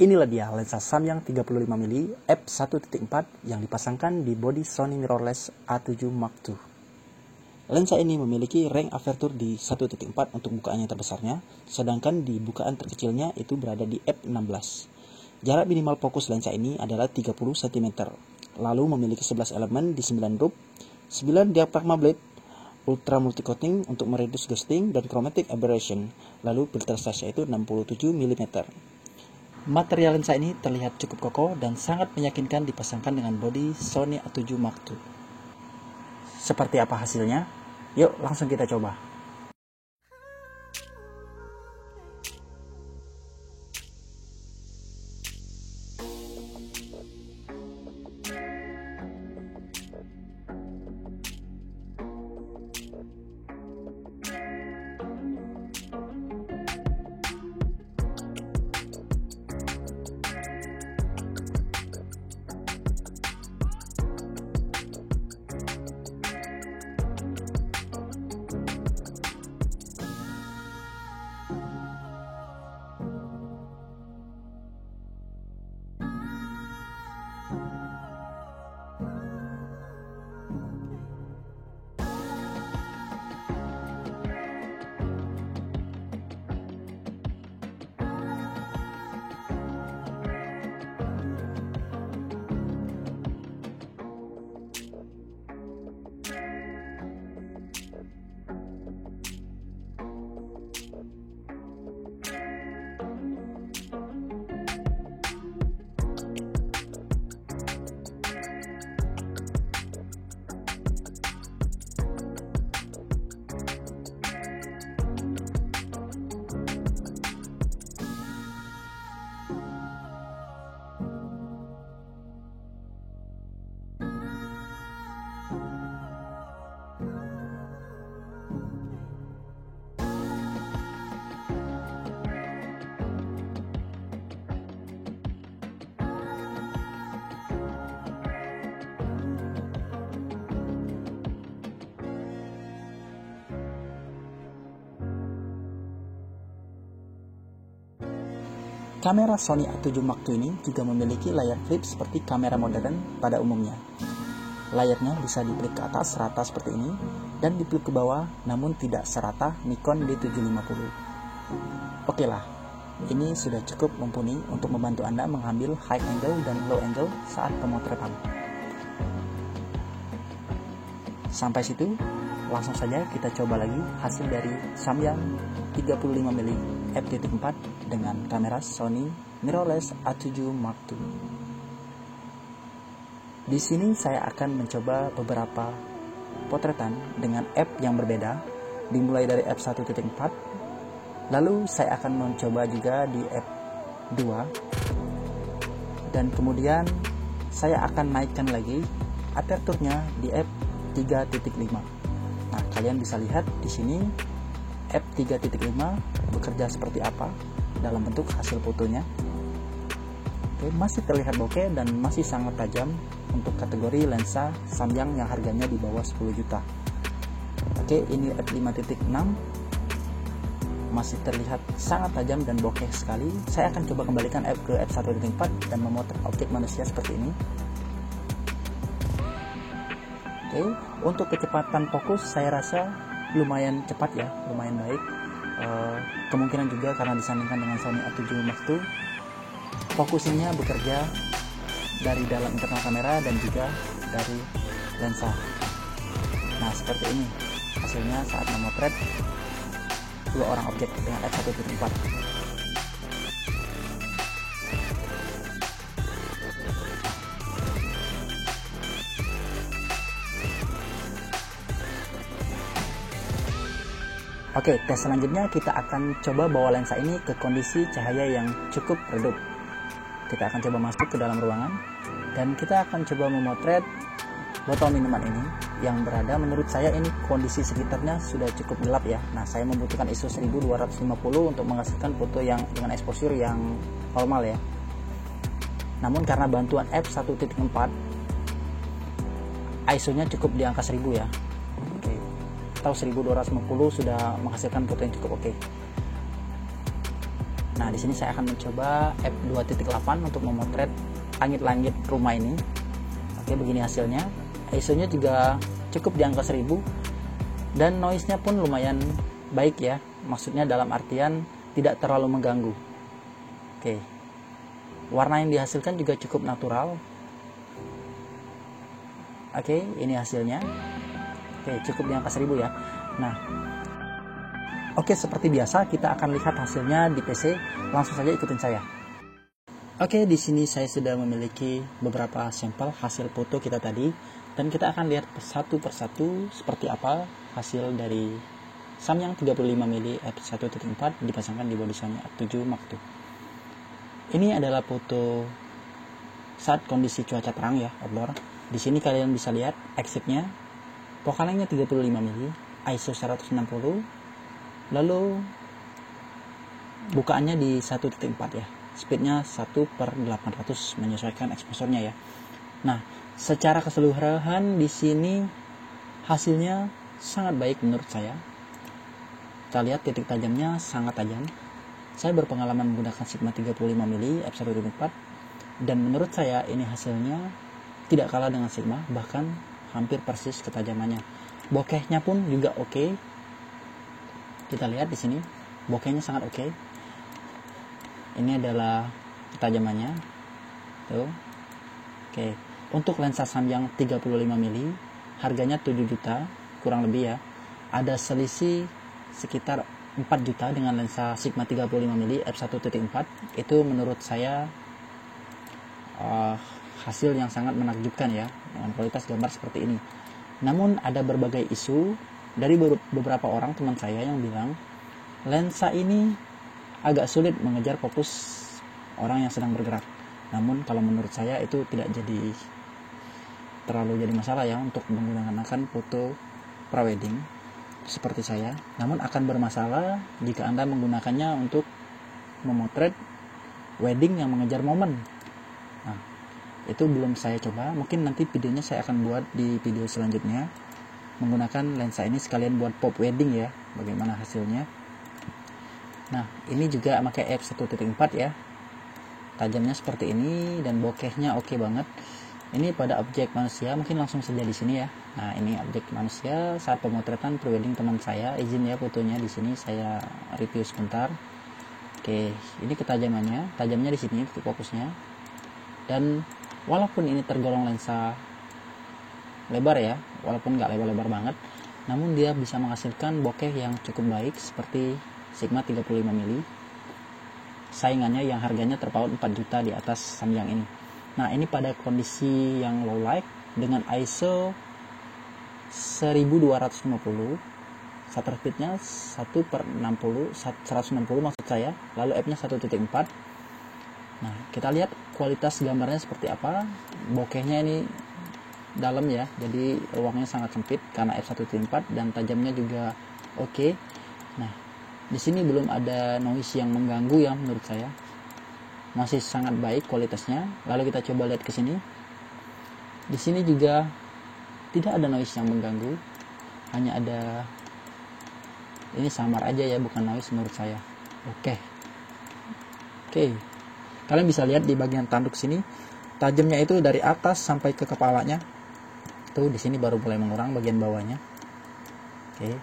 Inilah dia lensa Samyang 35mm f1.4 yang dipasangkan di bodi Sony mirrorless A7 Mark II. Lensa ini memiliki range aperture di 1.4 untuk bukaan yang terbesarnya, sedangkan di bukaan terkecilnya itu berada di f16. Jarak minimal fokus lensa ini adalah 30 cm, lalu memiliki 11 elemen di 9 group, 9 diafragma blade, ultra multi coating untuk mereduce ghosting dan chromatic aberration, lalu filter size itu 67 mm. Material lensa ini terlihat cukup kokoh dan sangat meyakinkan dipasangkan dengan bodi Sony A7 Mark II. Seperti apa hasilnya? Yuk langsung kita coba. Kamera Sony A7 Mark II ini juga memiliki layar flip seperti kamera modern pada umumnya. Layarnya bisa dipelip ke atas serata seperti ini dan dipelip ke bawah namun tidak serata Nikon D750. Oke lah, ini sudah cukup mumpuni untuk membantu Anda mengambil high angle dan low angle saat pemotretan. Sampai situ, langsung saja kita coba lagi hasil dari Samyang 35mm f.4 dengan kamera Sony mirrorless A7 Mark II. Di sini saya akan mencoba beberapa potretan dengan f yang berbeda, dimulai dari f1.4, lalu saya akan mencoba juga di f2, dan kemudian saya akan naikkan lagi aperturnya di f3.5. Nah, kalian bisa lihat di sini f3.5 bekerja seperti apa dalam bentuk hasil fotonya. Oke, masih terlihat bokeh dan masih sangat tajam untuk kategori lensa Samyang yang harganya di bawah 10 juta. Oke, ini f5.6 masih terlihat sangat tajam dan bokeh sekali. Saya akan coba kembalikan f ke f1.4 dan memotret objek manusia seperti ini. Oke, untuk kecepatan fokus saya rasa lumayan cepat ya, lumayan baik. Kemungkinan juga karena disandingkan dengan Sony A7 Mark II, focusingnya bekerja dari dalam internal kamera dan juga dari lensa. Nah, seperti ini hasilnya saat memotret dua orang objek dengan f1.4. Oke, tes selanjutnya kita akan coba bawa lensa ini ke kondisi cahaya yang cukup redup. Kita akan coba masuk ke dalam ruangan dan kita akan coba memotret botol minuman ini yang berada, menurut saya ini kondisi sekitarnya sudah cukup gelap ya. Nah, saya membutuhkan ISO 1250 untuk menghasilkan foto yang dengan exposure yang normal ya. Namun karena bantuan f1.4, ISO-nya cukup di angka 1000 ya. Atau 1250 sudah menghasilkan foto yang cukup oke. Nah, di sini saya akan mencoba f2.8 untuk memotret langit-langit rumah ini. Oke, begini hasilnya. ISO-nya juga cukup di angka 1000 dan noise-nya pun lumayan baik ya. Maksudnya dalam artian tidak terlalu mengganggu. Oke. Warna yang dihasilkan juga cukup natural. Oke, ini hasilnya. Oke, cukup di angka 1000 ya. Nah, oke, seperti biasa kita akan lihat hasilnya di PC. Langsung saja ikutin saya. Oke, di sini saya sudah memiliki beberapa sampel hasil foto kita tadi, dan kita akan lihat satu persatu seperti apa hasil dari Samyang 35mm f1.4 dipasangkan di body Sony A7 Mark II. Ini adalah foto saat kondisi cuaca terang ya, outdoor. Di sini kalian bisa lihat exit-nya, focal-nya 35mm, ISO 160, lalu bukaannya di 1.4 ya. Speednya 1/800 menyesuaikan exposure-nya ya. Nah, secara keseluruhan di sini hasilnya sangat baik menurut saya. Kita lihat titik tajamnya sangat tajam. Saya berpengalaman menggunakan Sigma 35mm f1.4 dan menurut saya ini hasilnya tidak kalah dengan Sigma, bahkan hampir persis ketajamannya. Bokehnya pun juga oke. Kita lihat di sini, bokehnya sangat oke. Ini adalah ketajamannya. Tuh. Oke. Untuk lensa Samyang 35mm harganya 7 juta kurang lebih ya. Ada selisih sekitar 4 juta dengan lensa Sigma 35mm f1.4. Itu menurut saya hasil yang sangat menakjubkan ya, dengan kualitas gambar seperti ini. Namun ada berbagai isu dari beberapa orang teman saya yang bilang lensa ini agak sulit mengejar fokus orang yang sedang bergerak. Namun kalau menurut saya itu tidak terlalu jadi masalah ya untuk menggunakan foto prewedding seperti saya. Namun akan bermasalah jika Anda menggunakannya untuk memotret wedding yang mengejar momen. Nah, itu belum saya coba. Mungkin nanti videonya saya akan buat di video selanjutnya menggunakan lensa ini sekalian buat pop wedding ya, bagaimana hasilnya. Nah, ini juga pakai f1.4 ya. Tajamnya seperti ini dan bokehnya oke banget. Ini pada objek manusia, mungkin langsung saja di sini ya. Nah, ini objek manusia saat pemotretan prewedding teman saya. Izin ya fotonya di sini saya review sebentar. Oke, ini ketajamannya, tajamnya di sini titik fokusnya. Dan walaupun ini tergolong lensa lebar ya, walaupun nggak lebar-lebar banget, namun dia bisa menghasilkan bokeh yang cukup baik seperti Sigma 35mm. Saingannya yang harganya terpaut 4 juta di atas Samyang ini. Nah, ini pada kondisi yang low light dengan ISO 1250, shutter speednya 1/160 maksud saya, lalu f-nya 1.4. Nah, kita lihat kualitas gambarnya seperti apa. Bokehnya ini dalam ya, jadi ruangnya sangat sempit karena f1.4 dan tajamnya juga oke. Nah, di sini belum ada noise yang mengganggu ya menurut saya. Masih sangat baik kualitasnya. Lalu kita coba lihat ke sini. Di sini juga tidak ada noise yang mengganggu. Hanya ada, ini samar aja ya, bukan noise menurut saya. Oke. Kalian bisa lihat di bagian tanduk sini, tajamnya itu dari atas sampai ke kepalanya. Tuh di sini baru mulai mengurang bagian bawahnya. Oke.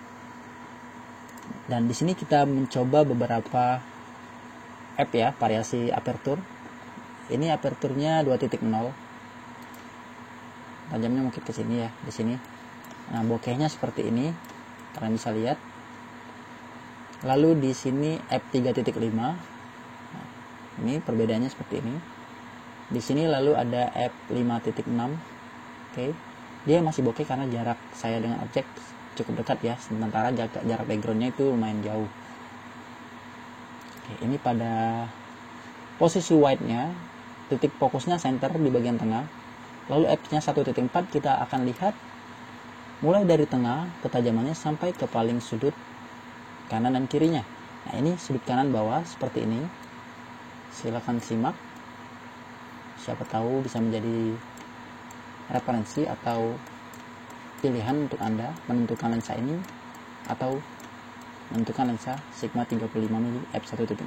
Dan di sini kita mencoba beberapa app ya, variasi aperture. Ini aperturnya 2.0. Tajamnya mungkin ke sini ya, di sini. Nah, bokehnya seperti ini. Kalian bisa lihat. Lalu di sini f3.5. Nah, ini perbedaannya seperti ini. Di sini lalu ada f5.6. Oke. Dia masih bokeh karena jarak saya dengan objek cukup dekat ya, sementara jarak backgroundnya itu lumayan jauh. Oke, ini pada posisi white-nya, titik fokusnya center di bagian tengah, lalu f-nya 1.4 kita akan lihat mulai dari tengah ketajamannya sampai ke paling sudut kanan dan kirinya. Nah, ini sudut kanan bawah seperti ini. Silakan simak, siapa tahu bisa menjadi referensi atau pilihan untuk Anda menentukan lensa ini atau menentukan lensa Sigma 35mm f1.4.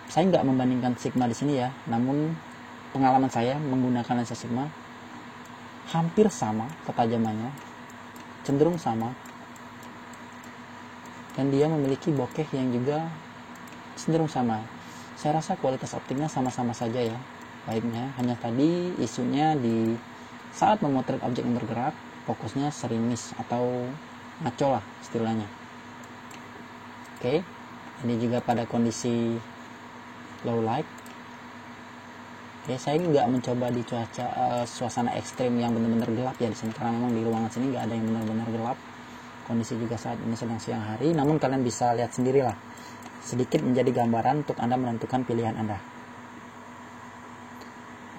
Saya nggak membandingkan Sigma di sini ya, namun pengalaman saya menggunakan lensa Sigma hampir sama ketajamannya, cenderung sama, dan dia memiliki bokeh yang juga cenderung sama. Saya rasa kualitas optiknya sama-sama saja ya baiknya, hanya tadi isunya di saat memotret objek yang bergerak fokusnya sering miss atau ngaco lah istilahnya. Oke, ini juga pada kondisi low light. Oke, saya nggak mencoba di cuaca suasana ekstrim yang benar-benar gelap ya di sini, karena memang di ruangan sini nggak ada yang benar-benar gelap. Kondisi juga saat ini sedang siang hari, namun kalian bisa lihat sendirilah, sedikit menjadi gambaran untuk Anda menentukan pilihan Anda.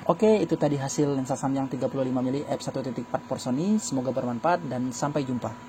Oke, itu tadi hasil lensa Samyang 35mm f1.4 for Sony. Semoga bermanfaat dan sampai jumpa.